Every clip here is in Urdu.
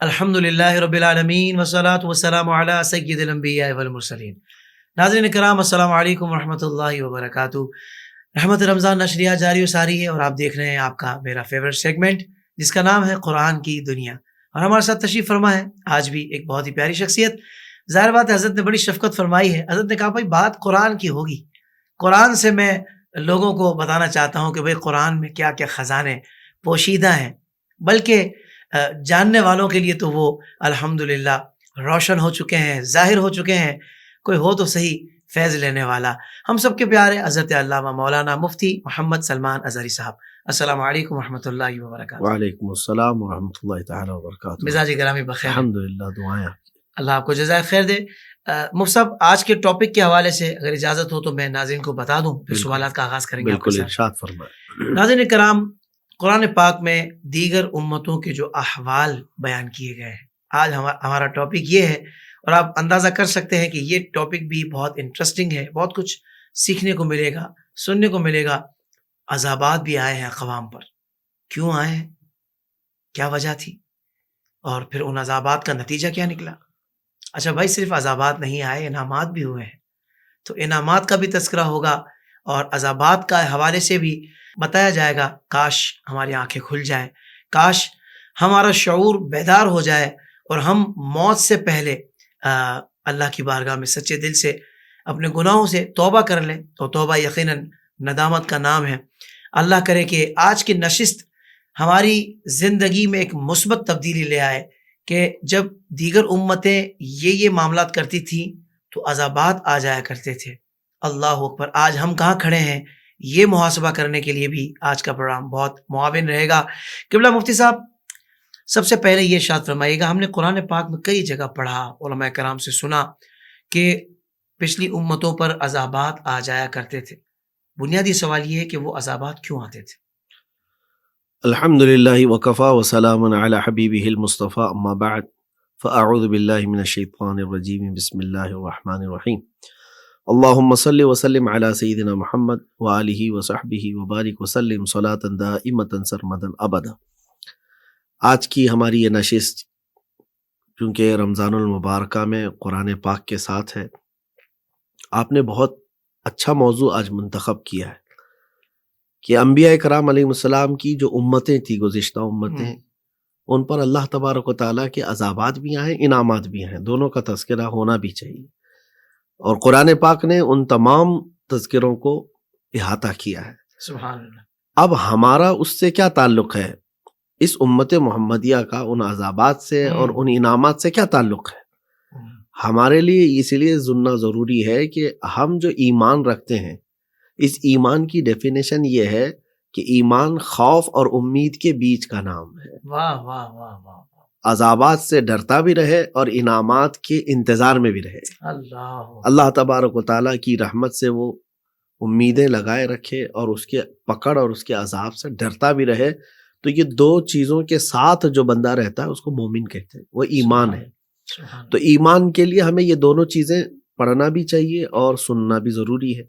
الحمدللہ رب العالمین والصلاة والسلام علی سید الانبیاء والمرسلین۔ ناظرین کرام، السلام علیکم ورحمۃ اللہ وبرکاتہ۔ رحمت رمضان نشریہ جاری و ساری ہے اور آپ دیکھ رہے ہیں آپ کا میرا فیورٹ سیگمنٹ جس کا نام ہے قرآن کی دنیا، اور ہمارے ساتھ تشریف فرما ہے آج بھی ایک بہت ہی پیاری شخصیت۔ ظاہر بات ہے حضرت نے بڑی شفقت فرمائی ہے، حضرت نے کہا بھائی بات قرآن کی ہوگی، قرآن سے میں لوگوں کو بتانا چاہتا ہوں کہ بھائی قرآن میں کیا کیا خزانے پوشیدہ ہیں، بلکہ جاننے والوں کے لیے تو وہ الحمدللہ روشن ہو چکے ہیں، ظاہر ہو چکے ہیں۔ کوئی ہو تو صحیح فیض لینے والا، ہم سب کے پیارے حضرت علامہ مولانا مفتی محمد سلمان اظہری صاحب، السلام علیکم ورحمۃ اللہ وبرکاتہ۔ وعلیکم السلام ورحمۃ اللہ تعالیٰ وبرکاتہ۔ مزاج گرامی بخیر؟ الحمدللہ، دعائیں۔ اللہ آپ کو جزائے خیر دے۔ مفتی صاحب، آج کے ٹاپک کے حوالے سے اگر اجازت ہو تو میں ناظرین کو بتا دوں، پھر سوالات کا آغاز کریں گے۔ بالکل، ارشاد فرمائیں۔ ناظرین کرام، قرآن پاک میں دیگر امتوں کے جو احوال بیان کیے گئے ہیں، آج ہمارا ٹاپک یہ ہے، اور آپ اندازہ کر سکتے ہیں کہ یہ ٹاپک بھی بہت انٹرسٹنگ ہے، بہت کچھ سیکھنے کو ملے گا، سننے کو ملے گا۔ عذابات بھی آئے ہیں اقوام پر، کیوں آئے ہیں، کیا وجہ تھی، اور پھر ان عذابات کا نتیجہ کیا نکلا۔ اچھا بھائی، صرف عذابات نہیں آئے، انعامات بھی ہوئے ہیں، تو انعامات کا بھی تذکرہ ہوگا اور عذابات کا حوالے سے بھی بتایا جائے گا۔ کاش ہماری آنکھیں کھل جائیں، کاش ہمارا شعور بیدار ہو جائے اور ہم موت سے پہلے اللہ کی بارگاہ میں سچے دل سے اپنے گناہوں سے توبہ کر لیں، اور توبہ یقیناً ندامت کا نام ہے۔ اللہ کرے کہ آج کی نشست ہماری زندگی میں ایک مثبت تبدیلی لے آئے، کہ جب دیگر امتیں یہ معاملات کرتی تھیں تو عذابات آ جایا کرتے تھے۔ اللہ اکبر، آج ہم کہاں کھڑے ہیں، یہ محاسبہ کرنے کے لیے بھی آج کا پروگرام بہت معاون رہے گا۔ قبلہ مفتی صاحب، سب سے پہلے یہ ارشاد فرمائیے گا، ہم نے قرآن پاک میں کئی جگہ پڑھا، علماء کرام سے سنا کہ پچھلی امتوں پر عذابات آ جایا کرتے تھے۔ بنیادی سوال یہ ہے کہ وہ عذابات کیوں آتے تھے؟ الحمدللہ وکفا وسلام علی حبیبہ المصطفیٰ، اما بعد فاعوذ باللہ من الشیطان الرجیم، بسم اللہ الرحمن الرحیم۔ اللہم صلی وسلم علی سیدنا محمد وآلہ وصحبہ وبارک وسلم صلاۃ دائمۃ سرمدا ابدا۔ آج کی ہماری یہ نشست چونکہ رمضان المبارکہ میں قرآن پاک کے ساتھ ہے، آپ نے بہت اچھا موضوع آج منتخب کیا ہے کہ انبیاء کرام علیہ السلام کی جو امتیں تھیں، گزشتہ امتیں، ان پر اللہ تبارک و تعالیٰ کے عذابات بھی آئے، انعامات بھی ہیں، دونوں کا تذکرہ ہونا بھی چاہیے، اور قرآن پاک نے ان تمام تذکروں کو احاطہ کیا ہے۔ سبحان اللہ۔ اب ہمارا اس سے کیا تعلق ہے، اس امت محمدیہ کا ان عذابات سے اور ان انعامات سے کیا تعلق ہے؟ ہمارے لیے اس لیے سننا ضروری ہے کہ ہم جو ایمان رکھتے ہیں، اس ایمان کی ڈیفینیشن یہ ہے کہ ایمان خوف اور امید کے بیچ کا نام ہے۔ واہ واہ واہ واہ۔ عذابات سے ڈرتا بھی رہے اور انعامات کے انتظار میں بھی رہے۔ اللہ تبارک و تعالیٰ کی رحمت سے وہ امیدیں لگائے رکھے اور اس کے پکڑ اور اس کے عذاب سے ڈرتا بھی رہے۔ تو یہ دو چیزوں کے ساتھ جو بندہ رہتا ہے اس کو مومن کہتے ہیں، وہ ایمان ہے۔ تو ایمان کے لیے ہمیں یہ دونوں چیزیں پڑھنا بھی چاہیے اور سننا بھی ضروری ہے۔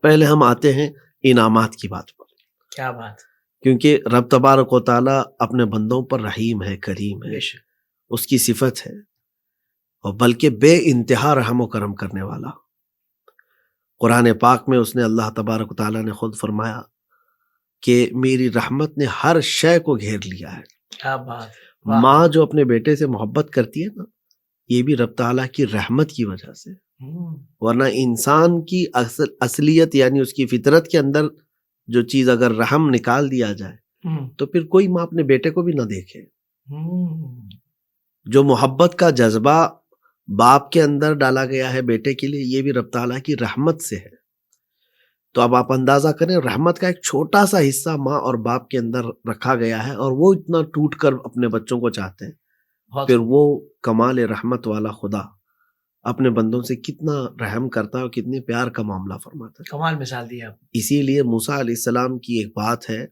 پہلے ہم آتے ہیں انعامات کی بات پر۔ کیا بات، کیونکہ رب تبارک و تعالیٰ اپنے بندوں پر رحیم ہے، کریم ہے، اس کی صفت ہے، اور بلکہ بے انتہا رحم و کرم کرنے والا۔ قرآن پاک میں اس نے، اللہ تبارک و تعالیٰ نے خود فرمایا کہ میری رحمت نے ہر شے کو گھیر لیا ہے۔ کیا بات۔ ماں جو اپنے بیٹے سے محبت کرتی ہے نا، یہ بھی رب تعالیٰ کی رحمت کی وجہ سے، ورنہ انسان کی اصلیت یعنی اس کی فطرت کے اندر جو چیز اگر رحم نکال دیا جائے تو پھر کوئی ماں اپنے بیٹے کو بھی نہ دیکھے۔ جو محبت کا جذبہ باپ کے اندر ڈالا گیا ہے بیٹے کے لیے، یہ بھی رب تعالیٰ کی رحمت سے ہے۔ تو اب آپ اندازہ کریں، رحمت کا ایک چھوٹا سا حصہ ماں اور باپ کے اندر رکھا گیا ہے، اور وہ اتنا ٹوٹ کر اپنے بچوں کو چاہتے ہیں، پھر وہ کمال رحمت والا خدا اپنے بندوں سے کتنا رحم کرتا ہے اور کتنے پیار کا معاملہ فرماتا ہے۔ کمال مثال دی آپ۔ اسی لیے موسیٰ علیہ السلام کی ایک بات ہے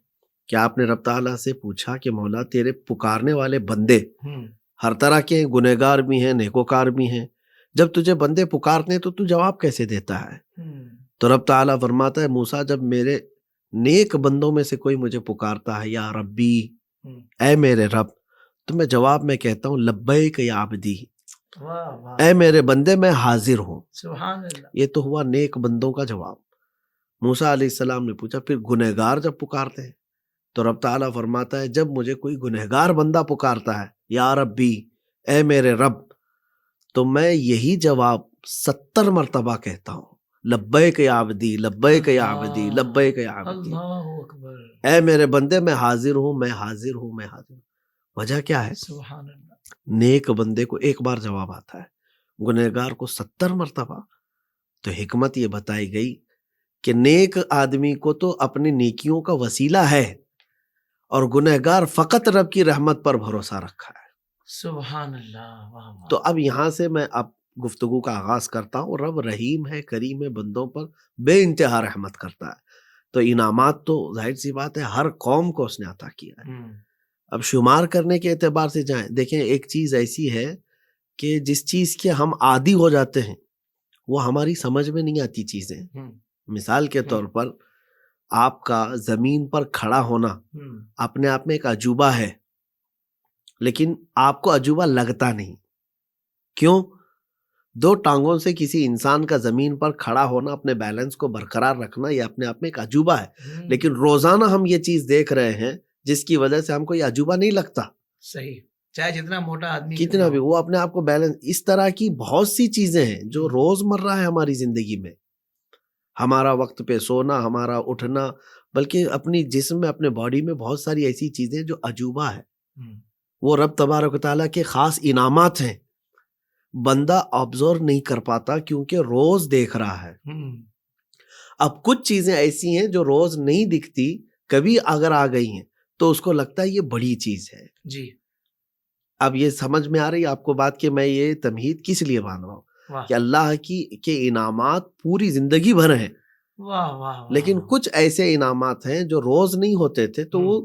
کہ آپ نے رب تعالیٰ سے پوچھا کہ مولا، تیرے پکارنے والے بندے ہر طرح کے گنہگار بھی ہیں، نیکوکار بھی ہیں، جب تجھے بندے پکارتے ہیں تو تو جواب کیسے دیتا ہے؟ تو رب تعالیٰ فرماتا ہے، موسیٰ، جب میرے نیک بندوں میں سے کوئی مجھے پکارتا ہے یا ربی، اے میرے رب، تو میں جواب میں کہتا ہوں لبیک یا عبدی، واہ واہ، اے میرے بندے میں حاضر ہوں۔ سبحان اللہ، یہ تو ہوا نیک بندوں کا جواب۔ موسیٰ علیہ السلام نے پوچھا پھر گنہگار جب پکارتے ہیں تو رب تعالیٰ فرماتا ہے جب مجھے کوئی گنہگار بندہ پکارتا ہے یا ربی، اے میرے رب، تو میں یہی جواب 70 مرتبہ کہتا ہوں، لبیک یا عبدی، لبیک یا عبدی، لبیک یا عبدی، اللہ اکبر، اے میرے بندے میں حاضر ہوں، میں حاضر ہوں، میں حاضر ہوں۔ وجہ کیا ہے؟ سبحان اللہ، نیک بندے کو ایک بار جواب آتا ہے، گنہگار کو 70 مرتبہ۔ تو حکمت یہ بتائی گئی کہ نیک آدمی کو تو اپنی نیکیوں کا وسیلہ ہے، اور گنہگار فقط رب کی رحمت پر بھروسہ رکھا ہے۔ سبحان اللہ، واہ واہ، تو اب یہاں سے میں اب گفتگو کا آغاز کرتا ہوں۔ رب رحیم ہے، کریم ہے، بندوں پر بے انتہا رحمت کرتا ہے، تو انعامات تو ظاہر سی بات ہے ہر قوم کو اس نے عطا کیا ہے۔ اب شمار کرنے کے اعتبار سے جائیں، دیکھیں ایک چیز ایسی ہے کہ جس چیز کے ہم عادی ہو جاتے ہیں وہ ہماری سمجھ میں نہیں آتی چیزیں۔ مثال کے طور پر آپ کا زمین پر کھڑا ہونا اپنے آپ میں ایک عجوبہ ہے، لیکن آپ کو عجوبہ لگتا نہیں۔ کیوں؟ 2 ٹانگوں سے کسی انسان کا زمین پر کھڑا ہونا، اپنے بیلنس کو برقرار رکھنا، یہ اپنے آپ میں ایک عجوبہ ہے، لیکن روزانہ ہم یہ چیز دیکھ رہے ہیں جس کی وجہ سے ہم کو یہ عجوبہ نہیں لگتا۔ صحیح، چاہے جتنا موٹا آدمی کتنا بھی وہ اپنے آپ کو بیلنس، اس طرح کی بہت سی چیزیں ہیں جو روز مرہ ہے ہماری زندگی میں، ہمارا وقت پہ سونا، ہمارا اٹھنا، بلکہ اپنی جسم میں، اپنے باڈی میں بہت ساری ایسی چیزیں جو عجوبہ ہے، وہ رب تبارک و تعالیٰ کے خاص انعامات ہیں۔ بندہ آبزرو نہیں کر پاتا کیونکہ روز دیکھ رہا ہے۔ اب کچھ چیزیں ایسی ہیں جو روز نہیں دکھتی، کبھی اگر آ گئی ہیں تو اس کو لگتا ہے یہ بڑی چیز ہے۔ جی، اب یہ سمجھ میں آ رہی ہے آپ کو بات کہ میں یہ تمہید کس لیے باندھ رہا ہوں؟ کہ اللہ کے انعامات پوری زندگی بھر ہیں، واہ واہ، لیکن کچھ ایسے انعامات ہیں جو روز نہیں ہوتے تھے تو وہ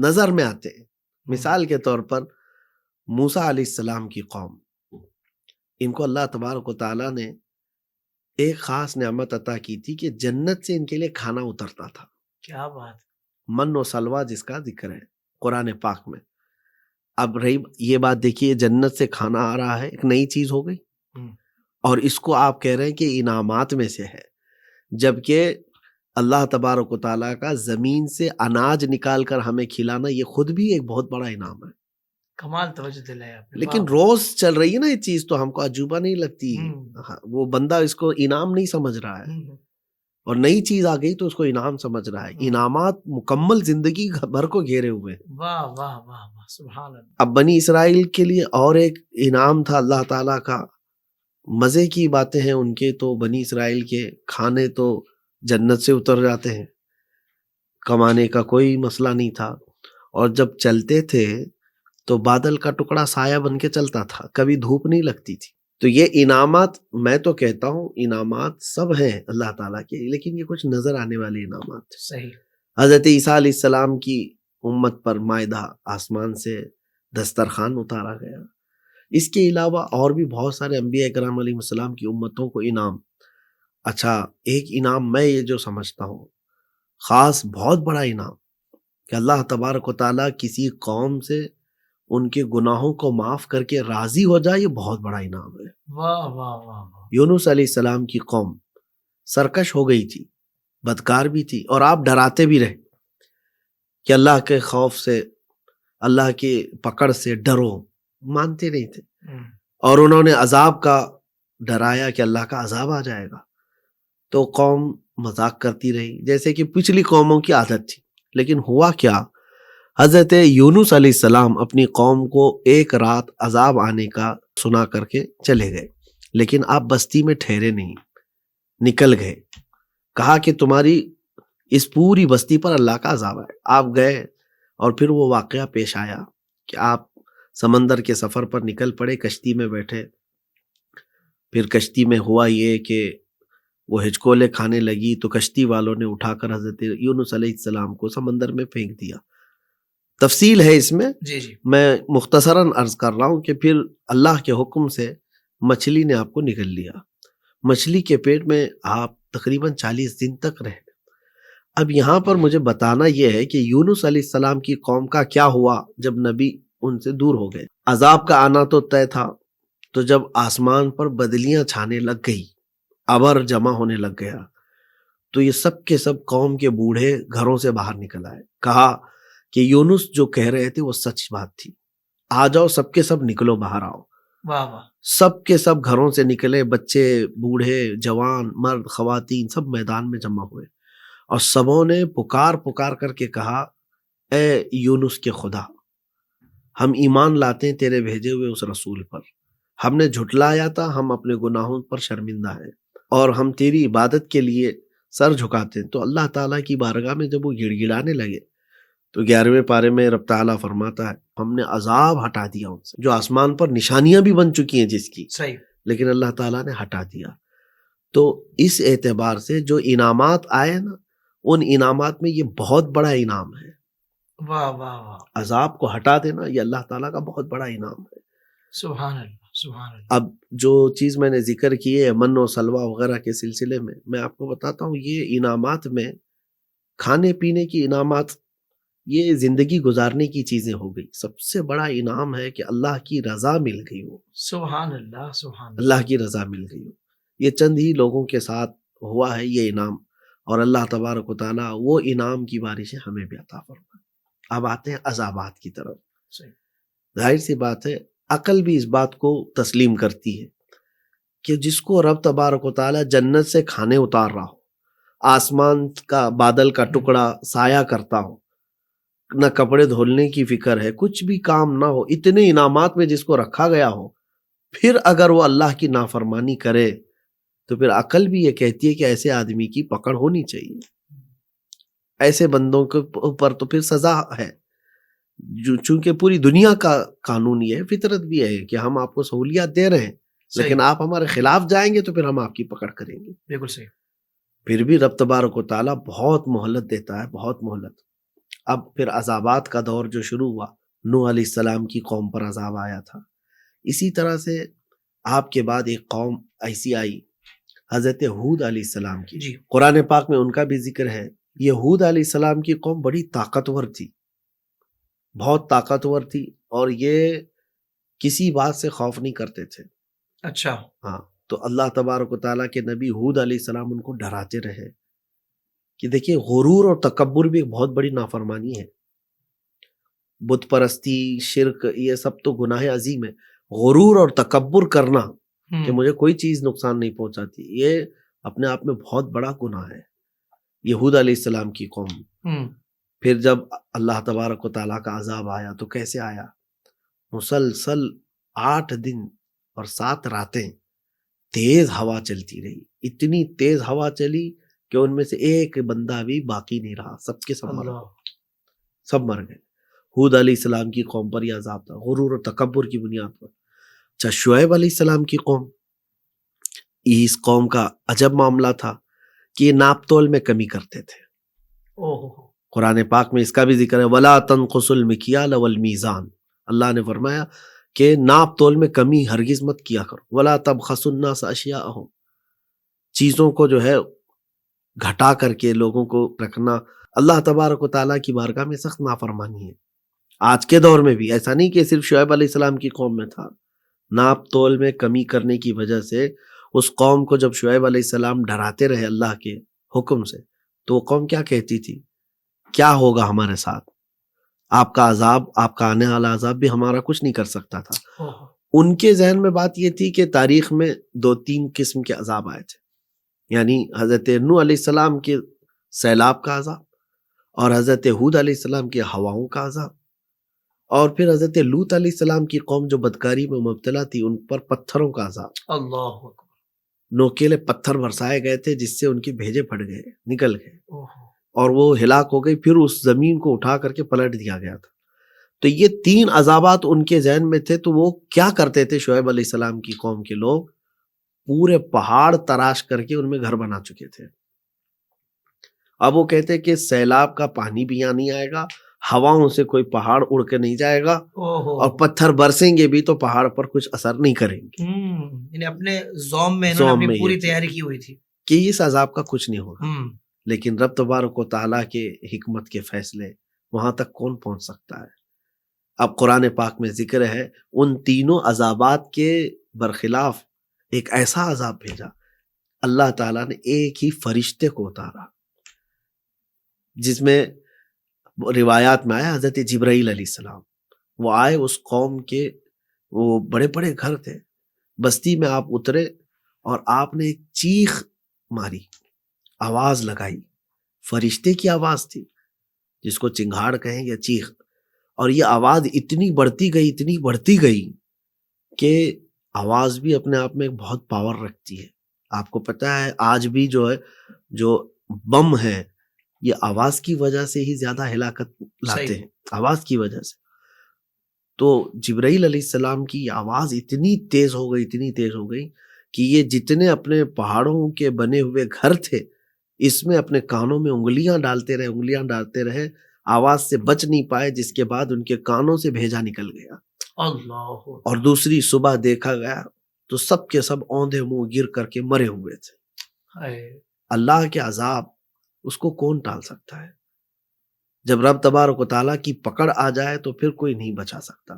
نظر میں آتے ہیں۔ مثال کے طور پر موسیٰ علیہ السلام کی قوم، ان کو اللہ تبارک و تعالیٰ نے ایک خاص نعمت عطا کی تھی کہ جنت سے ان کے لیے کھانا اترتا تھا۔ کیا بات، من و سلوہ جس کا ذکر ہے قرآن پاک میں۔ اب رہی یہ بات، دیکھیے جنت سے کھانا آ رہا ہے، ایک نئی چیز ہو گئی، اور اس کو آپ کہہ رہے ہیں کہ انعامات میں سے ہے، جبکہ اللہ تبارک و تعالیٰ کا زمین سے اناج نکال کر ہمیں کھلانا یہ خود بھی ایک بہت بڑا انعام ہے۔ کمال توجہ دلایا آپ نے، لیکن روز چل رہی ہے نا یہ چیز تو ہم کو عجوبہ نہیں لگتی، وہ بندہ اس کو انعام نہیں سمجھ رہا ہے، اور نئی چیز آ گئی تو اس کو انعام سمجھ رہا ہے۔ انعامات مکمل زندگی بھر کو گھیرے ہوئے ہیں۔ واہ واہ واہ واہ، سبحان اللہ۔ اب بنی اسرائیل کے لیے اور ایک انعام تھا اللہ تعالیٰ کا، مزے کی باتیں ہیں ان کے، تو بنی اسرائیل کے کھانے تو جنت سے اتر جاتے ہیں، کمانے کا کوئی مسئلہ نہیں تھا، اور جب چلتے تھے تو بادل کا ٹکڑا سایہ بن کے چلتا تھا، کبھی دھوپ نہیں لگتی تھی۔ تو یہ انعامات، میں تو کہتا ہوں انعامات سب ہیں اللہ تعالیٰ کے، لیکن یہ کچھ نظر آنے والے انعامات ہیں۔ صحیح۔ حضرت عیسیٰ علیہ السلام کی امت پر مائدہ آسمان سے دسترخوان اتارا گیا۔ اس کے علاوہ اور بھی بہت سارے انبیاء کرام علیہ السلام کی امتوں کو انعام۔ اچھا، ایک انعام میں یہ جو سمجھتا ہوں خاص بہت بڑا انعام، کہ اللہ تبارک و تعالیٰ کسی قوم سے ان کے گناہوں کو معاف کر کے راضی ہو جائے، یہ بہت بڑا انعام ہے۔ واہ واہ واہ، یونس علیہ السلام کی قوم سرکش ہو گئی تھی، بدکار بھی تھی، اور آپ ڈراتے بھی رہے کہ اللہ کے خوف سے، اللہ کی پکڑ سے ڈرو، مانتے نہیں تھے، اور انہوں نے عذاب کا ڈرایا کہ اللہ کا عذاب آ جائے گا، تو قوم مذاق کرتی رہی جیسے کہ پچھلی قوموں کی عادت تھی۔ لیکن ہوا کیا، حضرت یونس علیہ السلام اپنی قوم کو ایک رات عذاب آنے کا سنا کر کے چلے گئے، لیکن آپ بستی میں ٹھہرے نہیں، نکل گئے، کہا کہ تمہاری اس پوری بستی پر اللہ کا عذاب ہے۔ آپ گئے، اور پھر وہ واقعہ پیش آیا کہ آپ سمندر کے سفر پر نکل پڑے، کشتی میں بیٹھے، پھر کشتی میں ہوا یہ کہ وہ ہچکولے کھانے لگی، تو کشتی والوں نے اٹھا کر حضرت یونس علیہ السلام کو سمندر میں پھینک دیا۔ تفصیل ہے اس میں، جی جی، میں مختصراً عرض کر رہا ہوں کہ پھر اللہ کے حکم سے مچھلی نے آپ کو نگل لیا، مچھلی کے پیٹ میں آپ تقریباً 40 دن تک رہے۔ اب یہاں پر مجھے بتانا یہ ہے کہ یونس علیہ السلام کی قوم کا کیا ہوا جب نبی ان سے دور ہو گئے. عذاب کا آنا تو طے تھا. تو جب آسمان پر بدلیاں چھانے لگ گئی، ابر جمع ہونے لگ گیا، تو یہ سب کے سب قوم کے بوڑھے گھروں سے باہر نکل آئے. کہا کہ یونس جو کہہ رہے تھے وہ سچ بات تھی، آ جاؤ سب کے سب نکلو، باہر آؤ. واہ واہ. سب کے سب گھروں سے نکلے، بچے بوڑھے جوان مرد خواتین سب میدان میں جمع ہوئے، اور سبوں نے پکار پکار کر کے کہا اے یونس کے خدا، ہم ایمان لاتے ہیں تیرے بھیجے ہوئے اس رسول پر، ہم نے جھٹلایا تھا، ہم اپنے گناہوں پر شرمندہ ہیں، اور ہم تیری عبادت کے لیے سر جھکاتے ہیں. تو اللہ تعالیٰ کی بارگاہ میں جب وہ گڑ گڑانے لگے تو 11ویں پارے میں رب تعالیٰ فرماتا ہے ہم نے عذاب ہٹا دیا ان سے، جو آسمان پر نشانیاں بھی بن چکی ہیں جس کی، صحیح. لیکن اللہ تعالیٰ نے ہٹا دیا. تو اس اعتبار سے جو انعامات آئے نا، ان انعامات میں یہ بہت بڑا انعام ہے. واہ واہ واہ. عذاب کو ہٹا دینا یہ اللہ تعالیٰ کا بہت بڑا انعام ہے. سبحان اللہ سبحان اللہ. اب جو چیز میں نے ذکر کی ہے من و سلوہ وغیرہ کے سلسلے میں آپ کو بتاتا ہوں، یہ انعامات میں کھانے پینے کی انعامات، یہ زندگی گزارنے کی چیزیں ہو گئی. سب سے بڑا انعام ہے کہ اللہ کی رضا مل گئی ہو. سبحان اللہ سبحان اللہ. اللہ کی رضا مل گئی ہو. یہ چند ہی لوگوں کے ساتھ ہوا ہے یہ انعام، اور اللہ تبارک و تعالیٰ وہ انعام کی بارشیں ہمیں بھی عطا فرمائے. اب آتے ہیں عذابات کی طرف. صحیح. ظاہر سی بات ہے عقل بھی اس بات کو تسلیم کرتی ہے کہ جس کو رب تبارک و تعالیٰ جنت سے کھانے اتار رہا ہو، آسمان کا بادل کا ٹکڑا سایہ کرتا ہو، نہ کپڑے دھولنے کی فکر ہے، کچھ بھی کام نہ ہو، اتنے انعامات میں جس کو رکھا گیا ہو، پھر اگر وہ اللہ کی نافرمانی کرے تو پھر عقل بھی یہ کہتی ہے کہ ایسے آدمی کی پکڑ ہونی چاہیے. ایسے بندوں کے اوپر تو پھر سزا ہے. چونکہ پوری دنیا کا قانون یہ ہے، فطرت بھی ہے کہ ہم آپ کو سہولیات دے رہے ہیں، لیکن آپ ہمارے خلاف جائیں گے تو پھر ہم آپ کی پکڑ کریں گے. بالکل صحیح. پھر بھی رب تبارک و تعالیٰ بہت مہلت دیتا ہے، بہت مہلت. اب پھر عذابات کا دور جو شروع ہوا، نوح علیہ السلام کی قوم پر عذاب آیا تھا. اسی طرح سے آپ کے بعد ایک قوم ایسی آئی حضرت ہود علیہ السلام کی. جی. قرآن پاک میں ان کا بھی ذکر ہے. یہ ہود علیہ السلام کی قوم بڑی طاقتور تھی، بہت طاقتور تھی، اور یہ کسی بات سے خوف نہیں کرتے تھے. اچھا. ہاں. تو اللہ تبارک و تعالیٰ کے نبی ہود علیہ السلام ان کو ڈراتے رہے کہ دیکھیے غرور اور تکبر بھی ایک بہت بڑی نافرمانی ہے. بت پرستی، شرک، یہ سب تو گناہ عظیم ہے. غرور اور تکبر کرنا کہ مجھے کوئی چیز نقصان نہیں پہنچاتی، یہ اپنے آپ میں بہت بڑا گناہ ہے. یہ ہود علیہ السلام کی قوم. پھر جب اللہ تبارک و تعالیٰ کا عذاب آیا تو کیسے آیا؟ مسلسل 8 دن اور 7 راتیں تیز ہوا چلتی رہی. اتنی تیز ہوا چلی کہ ان میں سے ایک بندہ بھی باقی نہیں رہا، سب کے سب مر گئے، سب مر گئے. ہود علیہ السلام کی قوم پر یہ عذاب تھا، غرور اور تکبر کی بنیاد پر. اچھا، شعیب علیہ السلام کی قوم، اس قوم کا عجب معاملہ تھا کہ یہ ناپ تول میں کمی کرتے تھے. قرآن پاک میں اس کا بھی ذکر ہے، وَلَا تَنْقُصُوا الْمِكْيَالَ وَالْمِيزَانَ. اللہ نے فرمایا کہ ناپ تول میں کمی ہرگز مت کیا کرو. وَلَا تَبْخَسُوا النَّاسَ أَشْيَاءَهُمْ. چیزوں کو جو ہے گھٹا کر کے لوگوں کو رکھنا اللہ تبارک و تعالیٰ کی بارگاہ میں سخت نافرمانی ہے. آج کے دور میں بھی ایسا نہیں کہ صرف شعیب علیہ السلام کی قوم میں تھا. ناپ تول میں کمی کرنے کی وجہ سے اس قوم کو جب شعیب علیہ السلام ڈراتے رہے اللہ کے حکم سے، تو وہ قوم کیا کہتی تھی؟ کیا ہوگا ہمارے ساتھ؟ آپ کا عذاب، آپ کا آنے والا عذاب بھی ہمارا کچھ نہیں کر سکتا تھا. ان کے ذہن میں بات یہ تھی کہ تاریخ میں 2-3 قسم کے عذاب آئے تھے، یعنی حضرت نوح علیہ السلام کے سیلاب کا عذاب، اور حضرت ہود علیہ السلام کے ہواؤں کا عذاب، اور پھر حضرت لوط علیہ السلام کی قوم جو بدکاری میں مبتلا تھی ان پر پتھروں کا عذاب. اللہ اکبر. نوکیلے پتھر برسائے گئے تھے جس سے ان کے بھیجے پھٹ گئے، نکل گئے، اور وہ ہلاک ہو گئی. پھر اس زمین کو اٹھا کر کے پلٹ دیا گیا تھا. تو یہ 3 عذابات ان کے ذہن میں تھے. تو وہ کیا کرتے تھے شعیب علیہ السلام کی قوم کے لوگ؟ پورے پہاڑ تراش کر کے ان میں گھر بنا چکے تھے. اب وہ کہتے کہ سیلاب کا پانی بھی یہاں نہیں آئے گا، ہواؤں سے کوئی پہاڑ اڑ کے نہیں جائے گا، اور پتھر برسیں گے بھی تو پہاڑ پر کچھ اثر نہیں کریں گے. یعنی اپنے زوم میں انہوں نے اپنی پوری تیاری کی ہوئی تھی کہ اس عذاب کا کچھ نہیں ہوگا. لیکن رب تبارک و تعالیٰ کے حکمت کے فیصلے وہاں تک کون پہنچ سکتا ہے؟ اب قرآن پاک میں ذکر ہے ان تینوں عذابات کے برخلاف ایک ایسا عذاب بھیجا، اللہ تعالیٰ نے ایک ہی فرشتے کو اتارا، جس میں روایات میں آیا حضرت جبرائیل علیہ السلام وہ آئے، اس قوم کے وہ بڑے بڑے گھر تھے، بستی میں آپ اترے اور آپ نے ایک چیخ ماری، آواز لگائی، فرشتے کی آواز تھی جس کو چنگھاڑ کہیں یا چیخ، اور یہ آواز اتنی بڑھتی گئی کہ آواز بھی اپنے آپ میں ایک بہت پاور رکھتی ہے۔ آپ کو پتہ ہے آج بھی جو ہے جو بم ہے یہ آواز کی وجہ سے ہی زیادہ ہلاکت لاتے ہیں، آواز کی وجہ سے۔ تو جبرائیل علیہ السلام کی آواز اتنی تیز ہو گئی کہ یہ جتنے اپنے پہاڑوں کے بنے ہوئے گھر تھے اس میں اپنے کانوں میں انگلیاں ڈالتے رہے، آواز سے بچ نہیں پائے، جس کے بعد ان کے کانوں سے بھیجا نکل گیا۔ اللہ، اور دوسری صبح دیکھا گیا تو سب کے سب اوندھے منہ گر کر کے مرے ہوئے تھے۔ اللہ کے عذاب اس کو کون ٹال سکتا ہے؟ جب رب تبارک و تعالیٰ کی پکڑ آ جائے تو پھر کوئی نہیں بچا سکتا۔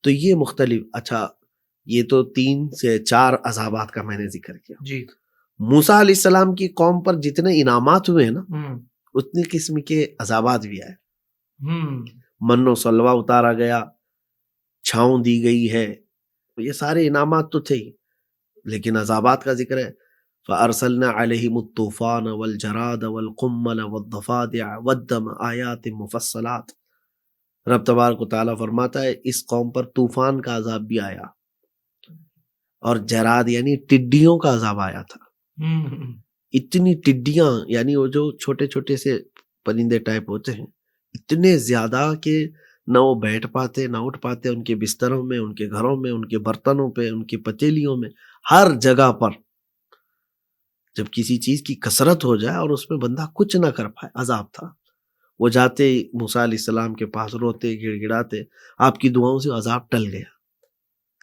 تو یہ مختلف، اچھا یہ تو 3 سے 4 عذابات کا میں نے ذکر کیا جی۔ موسیٰ علیہ السلام کی قوم پر جتنے انعامات ہوئے نا اتنی قسم کے عذابات بھی آئے۔ من و سلوہ اتارا گیا، چھاؤں دی گئی ہے، یہ سارے انعامات تو تھے ہی، لیکن عذابات کا ذکر ہے۔ فَأَرْسَلْنَا عَلَيْهِمُ الطُّوفَانَ وَالْجَرَادَ وَالْقُمَّلَ وَالضَّفَادِعَ وَالدَّمَ آیَاتٍ مُفَصَّلَاتٍ۔ رب تبارک و تعالیٰ فرماتا ہے اس قوم پر طوفان کا عذاب بھی آیا، اور جراد یعنی ٹڈیوں کا عذاب آیا تھا۔ اتنی ٹڈیاں، یعنی وہ جو چھوٹے چھوٹے سے پرندے ٹائپ ہوتے ہیں، اتنے زیادہ کہ نہ وہ بیٹھ پاتے نہ اٹھ پاتے، ان کے بستروں میں، ان کے گھروں میں، ان کے برتنوں پہ، ان کی پتیلیوں میں، ہر جگہ پر جب کسی چیز کی کثرت ہو جائے اور اس میں بندہ کچھ نہ کر پائے، عذاب تھا۔ وہ جاتے موسیٰ علیہ السلام کے پاس، روتے گڑ گڑاتے، آپ کی دعاؤں سے عذاب ٹل گیا۔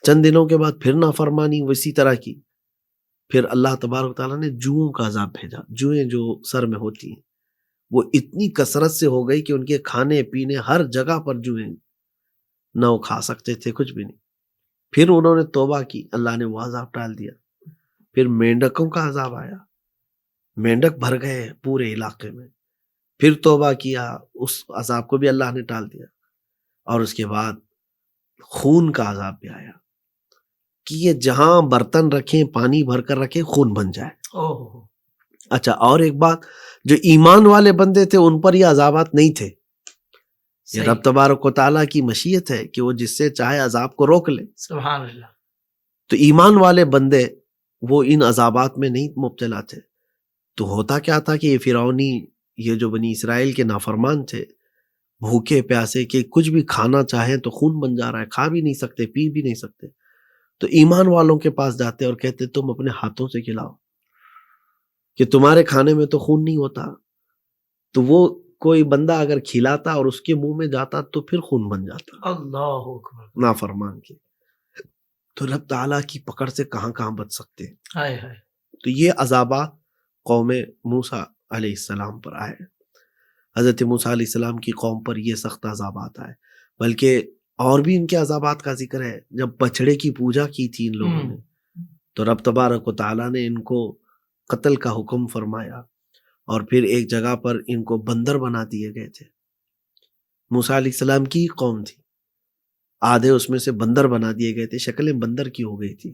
چند دنوں کے بعد پھر نافرمانی اسی طرح کی، پھر اللہ تبارک تعالیٰ نے جوؤں کا عذاب بھیجا۔ جوئیں جو سر میں ہوتی ہیں وہ اتنی کثرت سے ہو گئی کہ ان کے کھانے پینے ہر جگہ پر جوئیں، نہ وہ کھا سکتے تھے، کچھ بھی نہیں۔ پھر انہوں نے توبہ کی، اللہ نے وہ عذاب ٹال دیا۔ پھر مینڈکوں کا عذاب آیا، مینڈک بھر گئے پورے علاقے میں، پھر توبہ کیا، اس عذاب کو بھی اللہ نے ٹال دیا۔ اور اس کے بعد خون کا عذاب بھی آیا کہ یہ جہاں برتن رکھیں، پانی بھر کر رکھیں، خون بن جائے۔ اچھا، اور ایک بات، جو ایمان والے بندے تھے ان پر یہ عذابات نہیں تھے۔ یہ رب تبارک و تعالیٰ کی مشیت ہے کہ وہ جس سے چاہے عذاب کو روک لے۔ سبحان اللہ۔ تو ایمان والے بندے وہ ان عذابات میں نہیں مبتلا تھے۔ تو ہوتا کیا تھا کہ یہ فرعونی، یہ جو بنی اسرائیل کے نافرمان تھے، بھوکے پیاسے کہ کچھ بھی کھانا چاہیں تو خون بن جا رہا ہے، کھا بھی نہیں سکتے، پی بھی نہیں سکتے۔ تو ایمان والوں کے پاس جاتے اور کہتے تم اپنے ہاتھوں سے کھلاؤ کہ تمہارے کھانے میں تو خون نہیں ہوتا۔ تو وہ کوئی بندہ اگر کھلاتا اور اس کے منہ میں جاتا تو پھر خون بن جاتا، اللہ اکبر، نافرمان کے۔ تو رب تعالیٰ کی پکڑ سے کہاں کہاں بچ سکتے ہیں۔ ہائے ہائے۔ تو یہ عذابات قوم موسیٰ علیہ السلام پر آئے، حضرت موسیٰ علیہ السلام کی قوم پر یہ سخت عذابات آئے۔ بلکہ اور بھی ان کے عذابات کا ذکر ہے۔ جب بچڑے کی پوجا کی تھی ان لوگوں نے تو رب تبارک و تعالیٰ نے ان کو قتل کا حکم فرمایا، اور پھر ایک جگہ پر ان کو بندر بنا دیے گئے تھے۔ موسیٰ علیہ السلام کی قوم تھی، آدھے اس میں سے بندر بنا دیے گئے تھے، شکلیں بندر کی ہو گئی تھی۔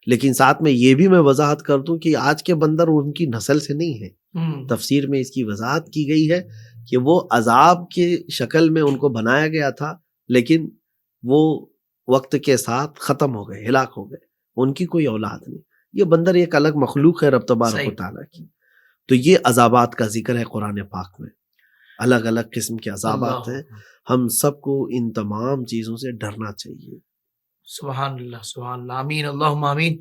لیکن ساتھ میں یہ بھی میں وضاحت کر دوں کہ آج کے بندر ان کی نسل سے نہیں ہے۔ تفسیر میں اس کی وضاحت کی گئی ہے کہ وہ عذاب کی شکل میں ان کو بنایا گیا تھا، لیکن وہ وقت کے ساتھ ختم ہو گئے، ہلاک ہو گئے، ان کی کوئی اولاد نہیں۔ یہ بندر ایک الگ مخلوق ہے رب تبارک و تعالیٰ کی۔ تو یہ عذابات کا ذکر ہے قرآن پاک میں، الگ الگ قسم کے عذابات ہیں۔ ہم سب کو ان تمام چیزوں سے ڈرنا چاہیے۔ سبحان اللہ، سبحان اللہ، آمین، اللہم آمین۔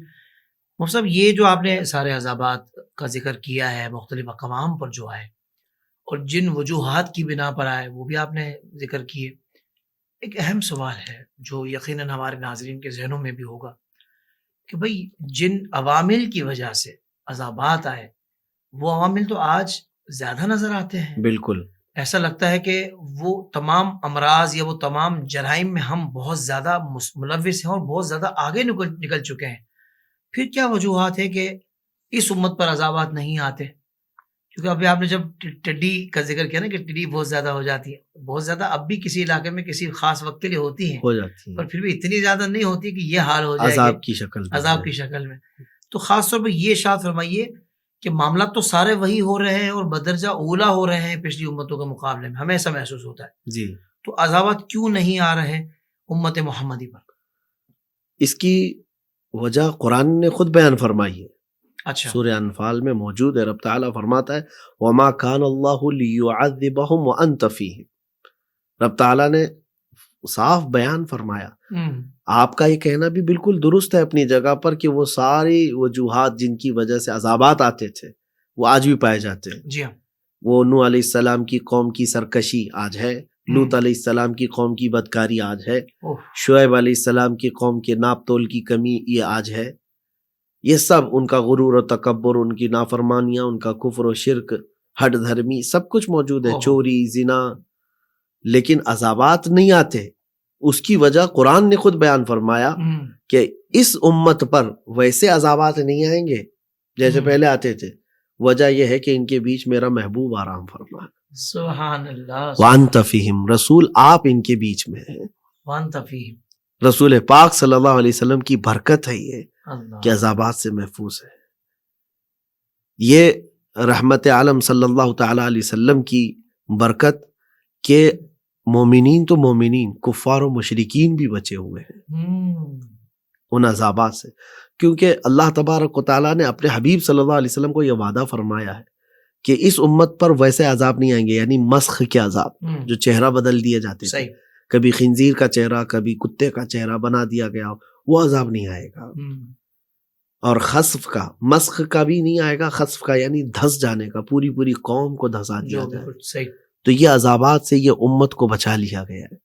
مفتی صاحب، یہ جو آپ نے سارے عذابات کا ذکر کیا ہے مختلف اقوام پر جو آئے اور جن وجوہات کی بنا پر آئے وہ بھی آپ نے ذکر کیے، ایک اہم سوال ہے جو یقیناً ہمارے ناظرین کے ذہنوں میں بھی ہوگا کہ بھئی جن عوامل کی وجہ سے عذابات آئے وہ عوامل تو آج زیادہ نظر آتے ہیں، بالکل، ایسا لگتا ہے کہ وہ تمام امراض یا وہ تمام جرائم میں ہم بہت زیادہ ملوث ہیں اور بہت زیادہ آگے نکل چکے ہیں. پھر کیا وجوہات ہے کہ اس امت پر عذابات نہیں آتے؟ کیونکہ ابھی آپ نے جب ٹڈی کا ذکر کیا نا کہ ٹڈی بہت زیادہ ہو جاتی ہے، بہت زیادہ اب بھی کسی علاقے میں کسی خاص وقت کے لیے ہوتی ہیں، ہو جاتی پر ہے پھر بھی اتنی زیادہ نہیں ہوتی کہ یہ حال ہو جائے عذاب کی شکل میں. عذاب کی شکل میں. تو خاص طور پہ یہ ارشاد فرمائیے کہ معاملات تو سارے وہی ہو رہے ہیں اور بدرجہ اولا ہو رہے ہیں پچھلی امتوں کے مقابلے میں، ہمیں ایسا محسوس ہوتا ہے. جی. تو عذابات کیوں نہیں آ رہے امت محمدی پر؟ اس کی وجہ قرآن نے خود بیان فرمائی ہے. اچھا. سورہ انفال میں موجود ہے. رب تعالیٰ فرماتا ہے وَمَا كَانَ اللَّهُ لِيُعَذِّبَهُمْ وَأَنْتَ فِيهِمْ. رب تعالیٰ نے صاف بیان فرمایا. آپ کا یہ کہنا بھی بالکل درست ہے اپنی جگہ پر کہ وہ ساری وجوہات جن کی وجہ سے عذابات آتے تھے وہ آج بھی پائے جاتے ہیں. جی ہاں. وہ نوح علیہ السلام کی قوم کی سرکشی آج ہے، لوط علیہ السلام کی قوم کی بدکاری آج ہے، شعیب علیہ السلام کی قوم کے ناپ تول کی کمی یہ آج ہے. یہ سب ان کا غرور و تکبر، ان کی نافرمانیاں، ان کا کفر و شرک، ہٹ دھرمی، سب کچھ موجود ہے، چوری، زنا. لیکن عذابات نہیں آتے. اس کی وجہ قرآن نے خود بیان فرمایا کہ اس امت پر ویسے عذابات نہیں آئیں گے جیسے پہلے آتے تھے. وجہ یہ ہے کہ ان کے بیچ میرا محبوب آرام فرما. سبحان اللہ. وانت فیہم، رسول آپ ان کے بیچ میں ہیں. وانت فیہم، رسول پاک صلی اللہ علیہ وسلم کی برکت ہے یہ کہ عذابات سے محفوظ ہے. یہ رحمت عالم صلی اللہ تعالی علیہ وسلم کی برکت کہ مومنین تو مومنین، کفار و مشرکین بھی بچے ہوئے ہیں ان عذابات سے، کیونکہ اللہ تبارک و تعالیٰ نے اپنے حبیب صلی اللہ علیہ وسلم کو یہ وعدہ فرمایا ہے کہ اس امت پر ویسے عذاب نہیں آئیں گے، یعنی مسخ کے عذاب، جو چہرہ بدل دیے جاتے تھے، کبھی خنزیر کا چہرہ کبھی کتے کا چہرہ بنا دیا گیا، وہ عذاب نہیں آئے گا. اور خسف کا، مسخ کا بھی نہیں آئے گا، خسف کا یعنی دھس جانے کا، پوری پوری قوم کو دھسا دیا جائے. تو یہ عذابات سے یہ امت کو بچا لیا گیا ہے.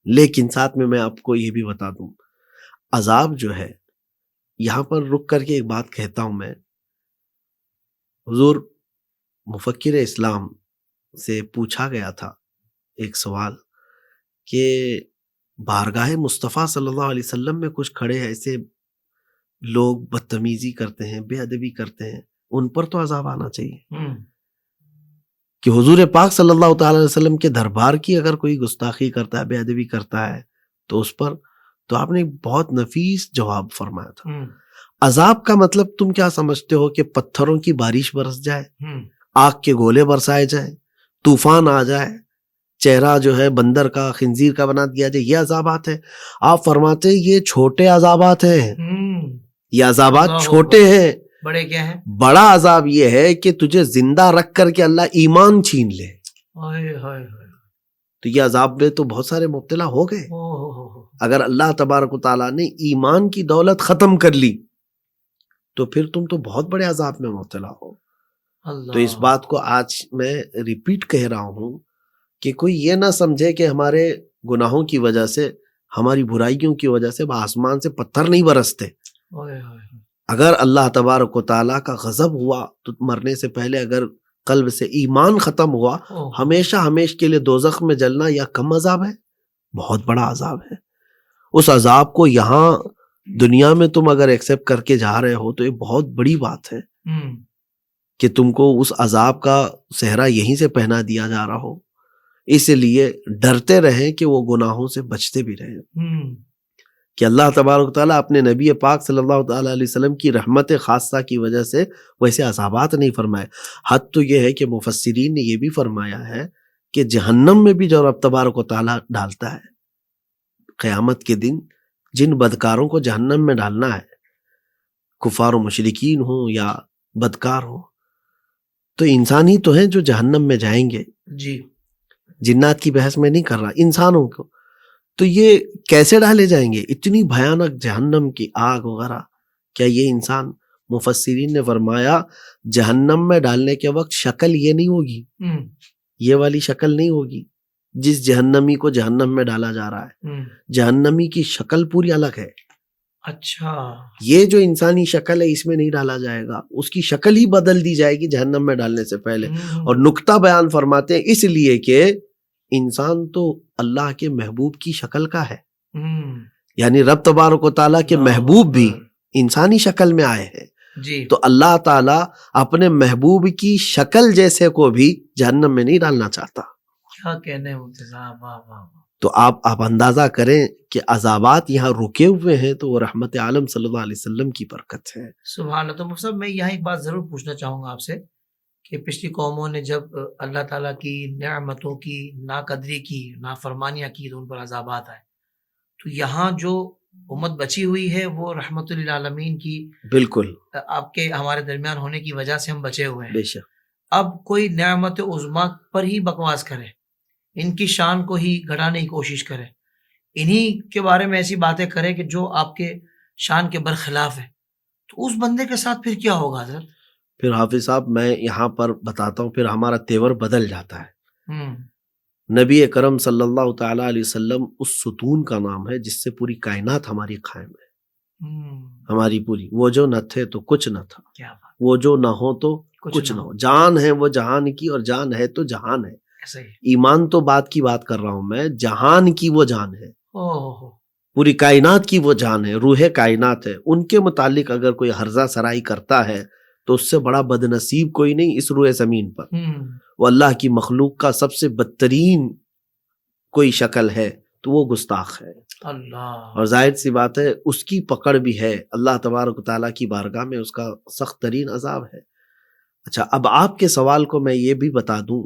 لیکن ساتھ میں آپ کو یہ بھی بتا دوں، عذاب جو ہے، یہاں پر رک کر کے ایک بات کہتا ہوں میں. حضور مفکر اسلام سے پوچھا گیا تھا ایک سوال کہ بارگاہ مصطفیٰ صلی اللہ علیہ وسلم میں کچھ کھڑے ایسے لوگ بدتمیزی کرتے ہیں، بے ادبی کرتے ہیں، ان پر تو عذاب آنا چاہیے. کہ حضور پاک صلی اللہ تعالی علیہ وسلم کے دربار کی اگر کوئی گستاخی کرتا ہے، بے ادبی کرتا ہے تو اس پر، تو آپ نے بہت نفیس جواب فرمایا تھا. عذاب کا مطلب تم کیا سمجھتے ہو کہ پتھروں کی بارش برس جائے، آگ کے گولے برسائے جائیں، طوفان آ جائے، چہرہ جو ہے بندر کا، خنزیر کا بنا دیا جائے، یہ عذابات ہیں؟ آپ فرماتے ہیں یہ چھوٹے عذابات ہیں، یہ عذابات چھوٹے ہیں. بڑے کیا ہیں؟ بڑا عذاب یہ ہے کہ تجھے زندہ رکھ کر کے اللہ ایمان چھین لے. تو یہ عذاب میں تو بہت سارے مبتلا ہو گئے. اگر اللہ تبارک و تعالیٰ نے ایمان کی دولت ختم کر لی تو پھر تم تو بہت بڑے عذاب میں مبتلا ہو. تو اس بات کو آج میں ریپیٹ کہہ رہا ہوں کہ کوئی یہ نہ سمجھے کہ ہمارے گناہوں کی وجہ سے، ہماری برائیوں کی وجہ سے آسمان سے پتھر نہیں برستے. اگر اللہ تبارک و تعالیٰ کا غضب ہوا تو مرنے سے پہلے اگر قلب سے ایمان ختم ہوا، ہمیشہ ہمیشہ کے لیے دوزخ میں جلنا یا کم عذاب ہے؟ بہت بڑا عذاب ہے. اس عذاب کو یہاں دنیا میں تم اگر ایکسیپٹ کر کے جا رہے ہو تو یہ بہت بڑی بات ہے کہ تم کو اس عذاب کا صحرا یہیں سے پہنا دیا جا رہا ہو. اس لیے ڈرتے رہیں کہ وہ گناہوں سے بچتے بھی رہیں، کہ اللہ تبارک تعالیٰ اپنے نبی پاک صلی اللہ تعالیٰ علیہ وسلم کی رحمت خاصہ کی وجہ سے ویسے عذابات نہیں فرمائے. حد تو یہ ہے کہ مفسرین نے یہ بھی فرمایا ہے کہ جہنم میں بھی جو رب تبارک و تعالیٰ ڈالتا ہے قیامت کے دن، جن بدکاروں کو جہنم میں ڈالنا ہے، کفار و مشرکین ہوں یا بدکار ہوں، تو انسان ہی تو ہیں جو جہنم میں جائیں گے. جی، جنات کی بحث میں نہیں کر رہا، انسانوں کو. تو یہ کیسے ڈالے جائیں گے اتنی بھیانک جہنم کی آگ وغیرہ؟ کیا یہ انسان؟ مفسرین نے فرمایا جہنم میں ڈالنے کے وقت شکل یہ نہیں ہوگی، یہ والی شکل نہیں ہوگی جس جہنمی کو جہنم میں ڈالا جا رہا ہے. جہنمی کی شکل پوری الگ ہے، اچھا یہ جو انسانی شکل ہے اس میں نہیں ڈالا جائے گا، اس کی شکل ہی بدل دی جائے گی جہنم میں ڈالنے سے پہلے. اور نکتہ بیان فرماتے ہیں اس لیے کہ انسان تو اللہ کے محبوب کی شکل کا ہے، یعنی رب تبارک و تعالیٰ کے محبوب بھی انسانی شکل میں آئے ہیں. جی تو اللہ تعالیٰ اپنے محبوب کی شکل جیسے کو بھی جہنم میں نہیں ڈالنا چاہتا. کیا کہنے ہیں صاحب، واہ واہ واہ. تو آپ اندازہ کریں کہ عذابات یہاں رکے ہوئے ہیں تو وہ رحمت عالم صلی اللہ علیہ وسلم کی برکت ہے. سبحان اللہ. تو مفتی صاحب میں یہاں ایک بات ضرور پوچھنا چاہوں گا آپ سے کہ پچھلی قوموں نے جب اللہ تعالیٰ کی نعمتوں کی ناقدری کی، نافرمانیاں کی تو ان پر عذابات آئے. تو یہاں جو امت بچی ہوئی ہے وہ رحمت للعالمین کی بالکل آپ کے ہمارے درمیان ہونے کی وجہ سے ہم بچے ہوئے ہیں. بے شک. اب کوئی نعمت عظمیٰ پر ہی بکواس کرے، ان کی شان کو ہی گھٹانے کی کوشش کرے، انہی کے بارے میں ایسی باتیں کرے کہ جو آپ کے شان کے برخلاف ہے، تو اس بندے کے ساتھ پھر کیا ہوگا حضرت؟ پھر حافظ صاحب میں یہاں پر بتاتا ہوں، پھر ہمارا تیور بدل جاتا ہے. نبی اکرم صلی اللہ تعالیٰ علیہ وسلم اس ستون کا نام ہے جس سے پوری کائنات ہماری قائم ہے، ہماری پوری. وہ جو نہ تھے تو کچھ نہ تھا، کیا بات. وہ جو نہ ہو تو کچھ نہ ہو. جان ہے وہ جہان کی، اور جان ہے تو جہان ہے. ایسا ہی. ایمان تو بات کی بات کر رہا ہوں میں، جہان کی وہ جان ہے، اوہ پوری کائنات کی وہ جان ہے، روح کائنات ہے. ان کے متعلق اگر کوئی ہرزہ سرائی کرتا ہے تو اس سے بڑا بد نصیب کوئی نہیں اس روح زمین پر. وہ اللہ کی مخلوق کا سب سے بدترین کوئی شکل ہے تو وہ گستاخ ہے. اللہ. اور ظاہر سی بات ہے اس کی پکڑ بھی ہے، اللہ تبارک و تعالیٰ کی بارگاہ میں اس کا سخت ترین عذاب ہے. اچھا اب آپ کے سوال کو میں یہ بھی بتا دوں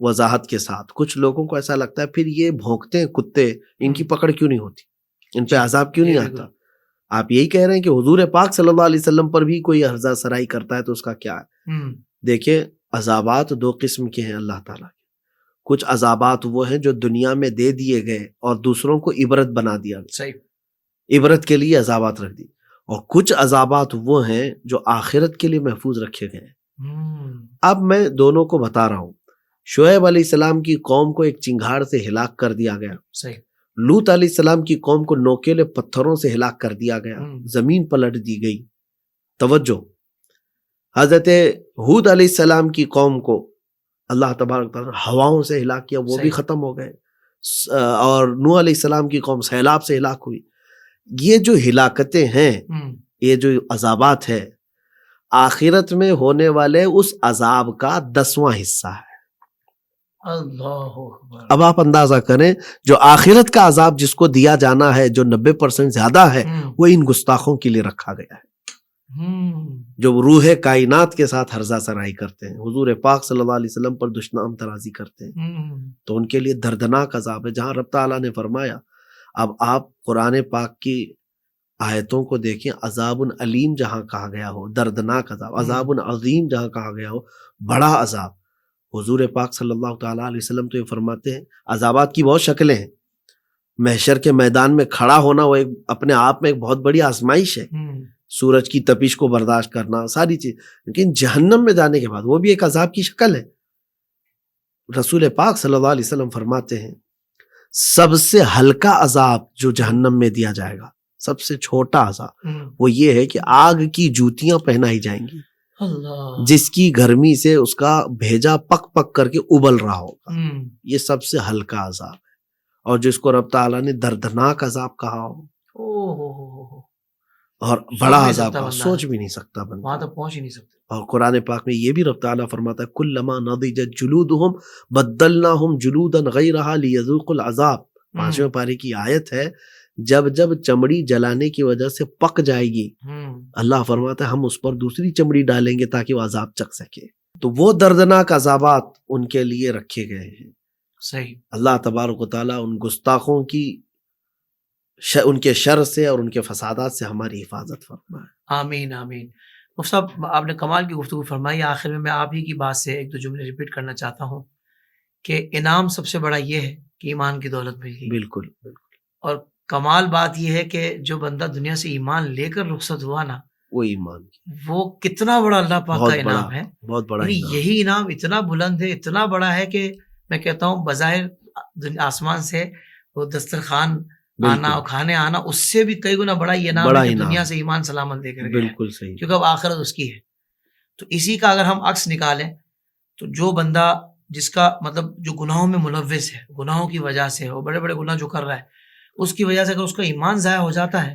وضاحت کے ساتھ. کچھ لوگوں کو ایسا لگتا ہے پھر یہ بھونکتے ہیں کتے، ان کی پکڑ کیوں نہیں ہوتی، ان پہ عذاب کیوں نہیں آتا؟ آپ یہی کہہ رہے ہیں کہ حضور پاک صلی اللہ علیہ وسلم پر بھی کوئی ہرزہ سرائی کرتا ہے تو اس کا کیا ہے؟ دیکھیں عذابات دو قسم کے ہیں اللہ تعالیٰ کے. کچھ عذابات وہ ہیں جو دنیا میں دے دیے گئے اور دوسروں کو عبرت بنا دیا گیا، صحیح، عبرت کے لیے عذابات رکھ دی. اور کچھ عذابات وہ ہیں جو آخرت کے لیے محفوظ رکھے گئے ہیں. اب میں دونوں کو بتا رہا ہوں. شعیب علیہ السلام کی قوم کو ایک چنگھاڑ سے ہلاک کر دیا گیا. صحیح. لوط علیہ السلام کی قوم کو نوکیلے پتھروں سے ہلاک کر دیا گیا، زمین پلٹ دی گئی. توجہ، حضرت ہود علیہ السلام کی قوم کو اللہ تبارک تعالیٰ ہواؤں سے ہلاک کیا، وہ بھی ختم ہو گئے. اور نوح علیہ السلام کی قوم سیلاب سے ہلاک ہوئی. یہ جو ہلاکتیں ہیں، یہ جو عذابات ہے، آخرت میں ہونے والے اس عذاب کا 10واں حصہ ہے. اللہ اکبر. اب آپ اندازہ کریں جو آخرت کا عذاب جس کو دیا جانا ہے، جو 90% زیادہ ہے، وہ ان گستاخوں کے لیے رکھا گیا ہے جو روح کائنات کے ساتھ ہرزہ سرائی کرتے ہیں، حضور پاک صلی اللہ علیہ وسلم پر دشنام ترازی کرتے ہیں. تو ان کے لیے دردناک عذاب ہے. جہاں رب تعالیٰ نے فرمایا، اب آپ قرآن پاک کی آیتوں کو دیکھیں، عذاب علیم جہاں کہا گیا ہو دردناک عذاب، عذاب عظیم جہاں کہا گیا ہو بڑا عذاب. حضور پاک صلی اللہ تعالیٰ علیہ وسلم تو یہ فرماتے ہیں عذابات کی بہت شکلیں ہیں. محشر کے میدان میں کھڑا ہونا وہ اپنے آپ میں ایک بہت بڑی آزمائش ہے، سورج کی تپش کو برداشت کرنا، ساری چیز. لیکن جہنم میں جانے کے بعد وہ بھی ایک عذاب کی شکل ہے. رسول پاک صلی اللہ علیہ وسلم فرماتے ہیں سب سے ہلکا عذاب جو جہنم میں دیا جائے گا، سب سے چھوٹا عذاب، وہ یہ ہے کہ آگ کی جوتیاں پہنائی جائیں گی جس کی گرمی سے اس کا بھیجا پک پک کر کے ابل رہا ہوگا. یہ سب سے ہلکا عذاب ہے. اور جس کو رب تعالیٰ نے دردناک عذاب کہا ہو اور بڑا عذاب، سوچ بھی نہیں سکتا بندہ، وہاں تک پہنچ ہی نہیں سکتا. اور قرآن پاک میں یہ بھی رب تعالیٰ فرماتا ہے کلما نضجت جلودہم بدلناہم جلودا غیرہا لیذوقوا العذاب. 5ویں پارے کی آیت ہے، جب جب چمڑی جلانے کی وجہ سے پک جائے گی، اللہ فرماتا ہے ہم اس پر دوسری چمڑی ڈالیں گے تاکہ وہ عذاب چکھ سکے. تو وہ دردناک عذابات ان کے لیے رکھے گئے ہیں. صحیح. اللہ تبارک و تعالیٰ ان گستاخوں کی ان کے شر سے اور ان کے فسادات سے ہماری حفاظت فرمائے. آمین آمین. مفتی صاحب آپ نے کمال کی گفتگو فرمائی. آخر میں آپ ہی کی بات سے ایک دو جملے ریپیٹ کرنا چاہتا ہوں کہ انعام سب سے بڑا یہ ہے کہ ایمان کی دولت مل گئی. بالکل بالکل. اور کمال بات یہ ہے کہ جو بندہ دنیا سے ایمان لے کر رخصت ہوا نا، وہ ایمان وہ کتنا بڑا اللہ پاک کا انعام ہے. بہت بڑا. یہی انعام اتنا بلند ہے، اتنا بڑا ہے کہ میں کہتا ہوں بظاہر آسمان سے وہ دسترخوان آنا اور کھانے آنا اس سے بھی کئی گنا بڑا یہ نام ہے کہ دنیا سے ایمان سلامت دے کر گیا ہے، بالکل صحیح، کیونکہ اب آخرت اس کی ہے۔ تو اسی کا اگر ہم عکس نکالیں تو جو بندہ جس کا مطلب جو گناہوں میں ملوث ہے، گناہوں کی وجہ سے وہ بڑے بڑے گناہ جو کر رہا ہے، اس کی وجہ سے اگر اس کا ایمان ضائع ہو جاتا ہے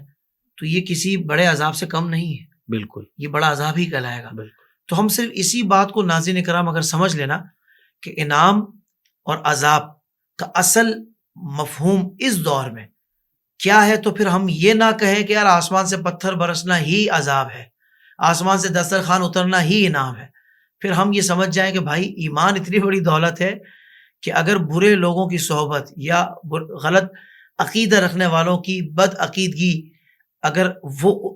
تو یہ کسی بڑے عذاب سے کم نہیں ہے، بالکل یہ بڑا عذاب ہی کہلائے گا۔ بالکل تو ہم صرف اسی بات کو ناظرین کرام اگر سمجھ لینا کہ انعام اور عذاب کا اصل مفہوم اس دور میں کیا ہے، تو پھر ہم یہ نہ کہیں کہ یار آسمان سے پتھر برسنا ہی عذاب ہے، آسمان سے دسترخوان اترنا ہی انعام ہے۔ پھر ہم یہ سمجھ جائیں کہ بھائی ایمان اتنی بڑی دولت ہے کہ اگر برے لوگوں کی صحبت یا غلط عقیدہ رکھنے والوں کی بد عقیدگی اگر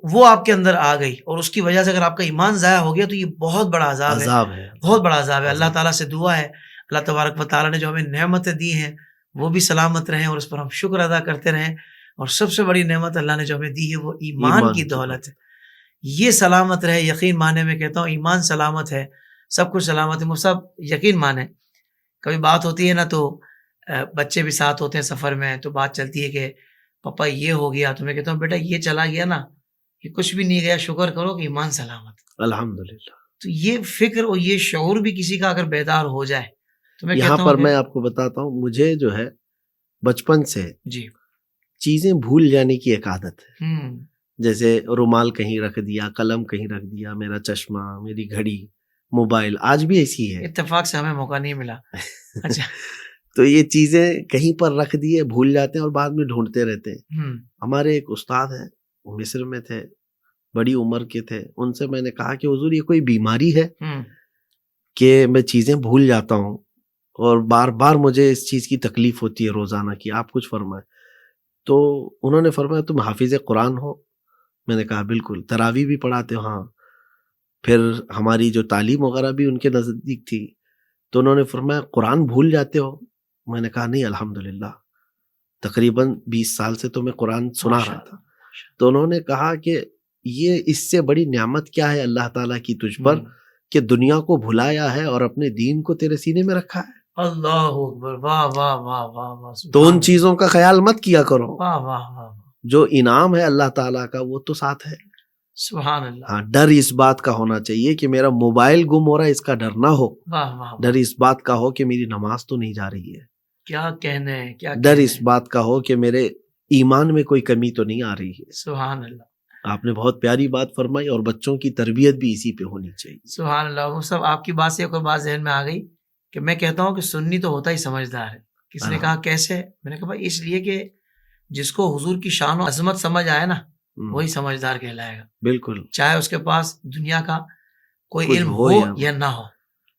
وہ آپ کے اندر آ گئی اور اس کی وجہ سے اگر آپ کا ایمان ضائع ہو گیا تو یہ بہت بڑا عذاب ہے، بہت بڑا عذاب ہے۔ اللہ تعالیٰ سے دعا ہے اللہ تبارک و تعالیٰ نے جو ہمیں نعمتیں دی ہیں وہ بھی سلامت رہیں اور اس پر ہم شکر ادا کرتے رہیں، اور سب سے بڑی نعمت اللہ نے جو ہمیں دی ہے وہ ایمان کی دولت ہے، یہ سلامت رہے۔ یقین مانے میں کہتا ہوں ایمان سلامت ہے، سب کچھ سلامت ہے۔ مصعب یقین مانے کبھی بات ہوتی ہے نا تو بچے بھی ساتھ ہوتے ہیں سفر میں، تو بات چلتی ہے کہ پپا یہ ہو گیا، تو میں کہتا ہوں بیٹا یہ چلا گیا نا، یہ کچھ بھی نہیں گیا، شکر کرو کہ ایمان سلامت، الحمدللہ۔ تو یہ فکر اور یہ شعور بھی کسی کا اگر بیدار ہو جائے تو میں یہاں کہتا پر ہوں میں آپ کو بتاتا ہوں، مجھے جو ہے بچپن سے جی چیزیں بھول جانے کی ایک عادت ہے، ہوں جیسے رومال کہیں رکھ دیا، قلم کہیں رکھ دیا، میرا چشمہ، میری گھڑی، موبائل آج بھی ایسی ہے، اتفاق سے ہمیں موقع نہیں ملا۔ اچھا تو یہ چیزیں کہیں پر رکھ دیے، بھول جاتے ہیں اور بعد میں ڈھونڈتے رہتے ہیں۔ ہوں ہمارے ایک استاد ہیں، وہ مصر میں تھے، بڑی عمر کے تھے، ان سے میں نے کہا کہ حضور یہ کوئی بیماری ہے ہوں کہ میں چیزیں بھول جاتا ہوں اور بار بار مجھے اس چیز کی تکلیف ہوتی ہے روزانہ کی، آپ کچھ فرمائیں۔ تو انہوں نے فرمایا تم حافظ قرآن ہو؟ میں نے کہا بالکل۔ تراویح بھی پڑھاتے ہو؟ ہاں۔ پھر ہماری جو تعلیم وغیرہ بھی ان کے نزدیک تھی، تو انہوں نے فرمایا قرآن بھول جاتے ہو؟ میں نے کہا نہیں الحمدللہ، تقریباً 20 سال سے تو میں قرآن سنا رہا تھا۔ تو انہوں نے کہا کہ یہ اس سے بڑی نعمت کیا ہے اللہ تعالیٰ کی تجھ پر کہ دنیا کو بھلایا ہے اور اپنے دین کو تیرے سینے میں رکھا ہے۔ اللہ اکبر، واہ واہ واہ واہ واہ، تو ان چیزوں کا خیال مت کیا کرو، واہ واہ واہ، جو انعام ہے اللہ تعالیٰ کا وہ تو ساتھ ہے۔ سبحان اللہ، ہاں، ڈر اس بات کا ہونا چاہیے کہ میرا موبائل گم ہو رہا ہے، اس کا ڈر نہ ہو۔ واہ واہ، ڈر اس بات کا ہو کہ میری نماز تو نہیں جا رہی ہے۔ کیا کہنے، کیا ڈر اس بات کا ہو کہ میرے ایمان میں کوئی کمی تو نہیں آ رہی ہے۔ سبحان اللہ، آپ نے بہت پیاری بات فرمائی، اور بچوں کی تربیت بھی اسی پہ ہونی چاہیے۔ سبحان اللہ۔ وہ سب آپ کی بات سے ایک اور بات ذہن میں آ گئی کہ میں کہتا ہوں کہ سنی تو ہوتا ہی سمجھدار ہے۔ کسی نے کہا کیسے؟ میں نے کہا بھائی اس لیے کہ جس کو حضور کی شان و عظمت سمجھ آئے نا وہی سمجھدار کہلائے گا، بالکل، چاہے اس کے پاس دنیا کا کوئی علم ہو یا نہ ہو،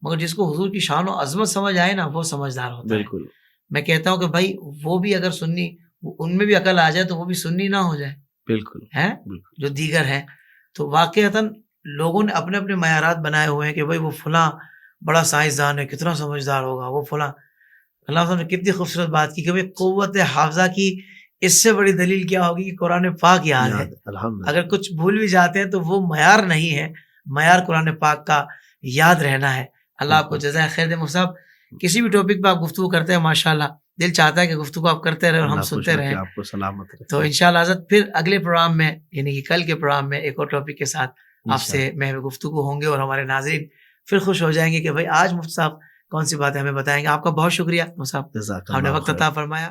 مگر جس کو حضور کی شان و عظمت سمجھ آئے نا وہ سمجھدار ہوتا ہے۔ بالکل، میں کہتا ہوں کہ بھائی وہ بھی اگر سنی، ان میں بھی عقل آ جائے تو وہ بھی سنی نہ ہو جائے، بالکل ہے جو دیگر ہیں۔ تو واقعتاً لوگوں نے اپنے اپنے معیارات بنائے ہوئے ہیں کہ بھائی وہ فلاں بڑا سائنسدان ہے، کتنا سمجھدار ہوگا وہ فلاں۔ اللہ تعالیٰ نے کتنی خوبصورت بات کی کہ بھائی قوت حافظہ کی اس سے بڑی دلیل کیا ہوگی کہ قرآن پاک یاد ہے۔ اگر کچھ بھول بھی جاتے ہیں تو وہ معیار نہیں ہے، معیار قرآن پاک کا یاد رہنا ہے۔ اللہ آپ کو جزائے خیر دے۔ مصعب کسی بھی ٹاپک پہ آپ گفتگو کرتے ہیں ماشاءاللہ، دل چاہتا ہے کہ گفتگو آپ کرتے رہے اور ہم سنتے رہیں۔ آپ کو سلامت رکھے۔ تو انشاءاللہ حضرت پھر اگلے پروگرام میں یعنی کہ کل کے پروگرام میں ایک اور ٹاپک کے ساتھ آپ سے میں گفتگو ہوں گے، اور ہمارے ناظرین پھر خوش ہو جائیں گے کہ بھائی آج مفتی صاحب کون سی باتیں ہمیں بتائیں گے۔ آپ کا بہت شکریہ مصعب، ہم نے وقت عطا فرمایا۔